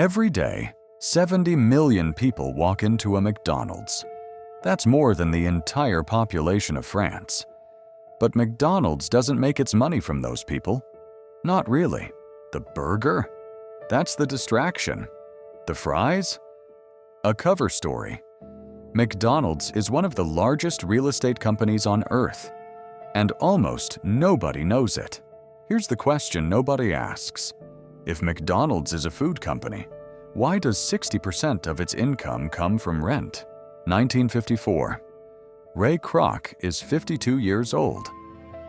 Every day, 70 million people walk into a McDonald's. That's more than the entire population of France. But McDonald's doesn't make its money from those people. Not really. The burger? That's the distraction. The fries? A cover story. McDonald's is one of the largest real estate companies on Earth, and almost nobody knows it. Here's the question nobody asks. If McDonald's is a food company, why does 60% of its income come from rent? 1954. Ray Kroc is 52 years old.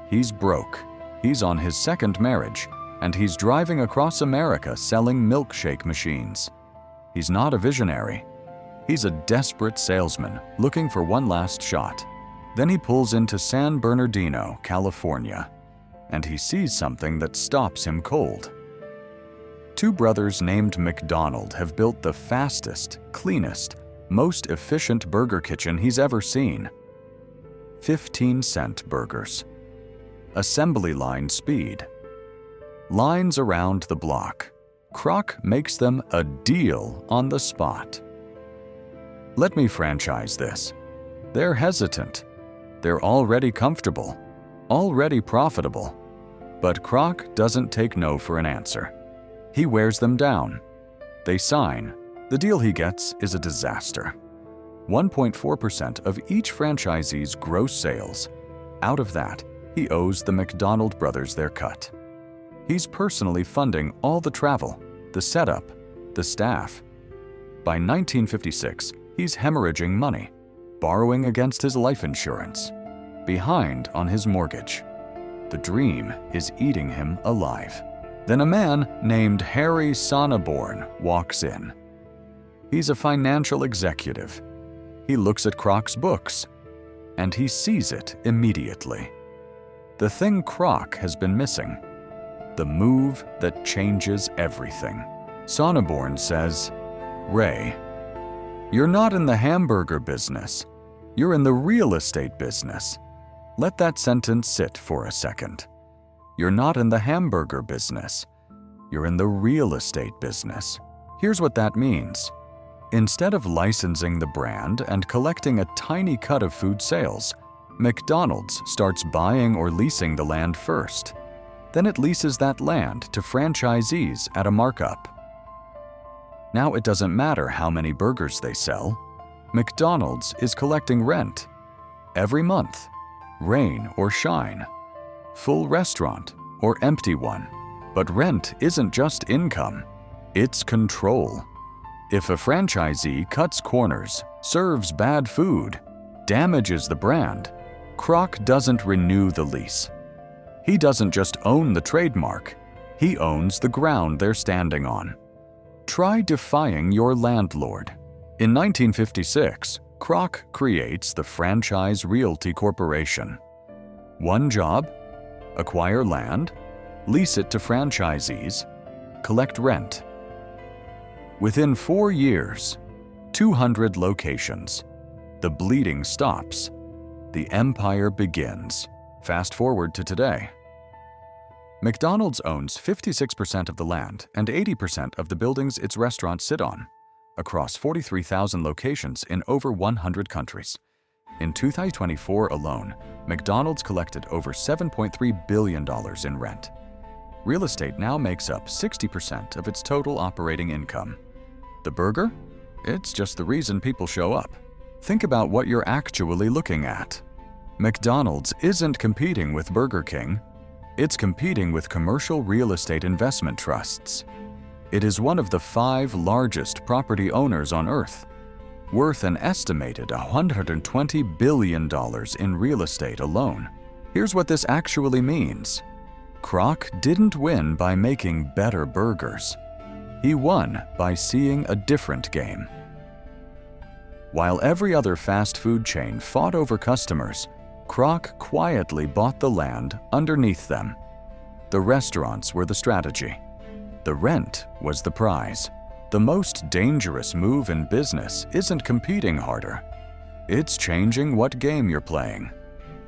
He's broke. He's on his second marriage, and he's driving across America selling milkshake machines. He's not a visionary. He's a desperate salesman looking for one last shot. Then he pulls into San Bernardino, California, and he sees something that stops him cold. Two brothers named McDonald have built the fastest, cleanest, most efficient burger kitchen he's ever seen. 15-cent burgers. Assembly line speed. Lines around the block. Kroc makes them a deal on the spot. Let me franchise this. They're hesitant. They're already comfortable, already profitable. But Kroc doesn't take no for an answer. He wears them down. They sign. The deal he gets is a disaster. 1.4% of each franchisee's gross sales. Out of that, he owes the McDonald brothers their cut. He's personally funding all the travel, the setup, the staff. By 1956, he's hemorrhaging money, borrowing against his life insurance, behind on his mortgage. The dream is eating him alive. Then a man named Harry Sonneborn walks in. He's a financial executive. He looks at Kroc's books, and he sees it immediately. The thing Kroc has been missing. The move that changes everything. Sonneborn says, "Ray, you're not in the hamburger business. You're in the real estate business." Let that sentence sit for a second. You're not in the hamburger business. You're in the real estate business. Here's what that means. Instead of licensing the brand and collecting a tiny cut of food sales, McDonald's starts buying or leasing the land first. Then it leases that land to franchisees at a markup. Now it doesn't matter how many burgers they sell. McDonald's is collecting rent. Every month, rain or shine, full restaurant or empty one. But rent isn't just income, it's control. If a franchisee cuts corners, serves bad food, damages the brand, Kroc doesn't renew the lease. He doesn't just own the trademark, he owns the ground they're standing on. Try defying your landlord. In 1956, Kroc creates the Franchise Realty Corporation. One job: acquire land, lease it to franchisees, collect rent. Within 4 years, 200 locations. The bleeding stops. The empire begins. Fast forward to today. McDonald's owns 56% of the land and 80% of the buildings its restaurants sit on, across 43,000 locations in over 100 countries. In 2024 alone, McDonald's collected over $7.3 billion in rent. Real estate now makes up 60% of its total operating income. The burger? It's just the reason people show up. Think about what you're actually looking at. McDonald's isn't competing with Burger King. It's competing with commercial real estate investment trusts. It is one of the 5 largest property owners on Earth, worth an estimated $120 billion in real estate alone. Here's what this actually means. Kroc didn't win by making better burgers. He won by seeing a different game. While every other fast food chain fought over customers, Kroc quietly bought the land underneath them. The restaurants were the strategy. The rent was the prize. The most dangerous move in business isn't competing harder. It's changing what game you're playing.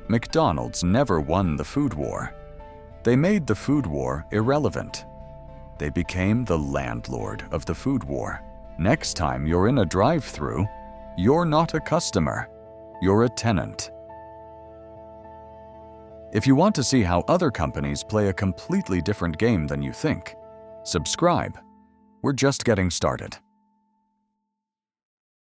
McDonald's never won the food war. They made the food war irrelevant. They became the landlord of the food war. Next time you're in a drive-thru, you're not a customer, you're a tenant. If you want to see how other companies play a completely different game than you think, subscribe. We're just getting started.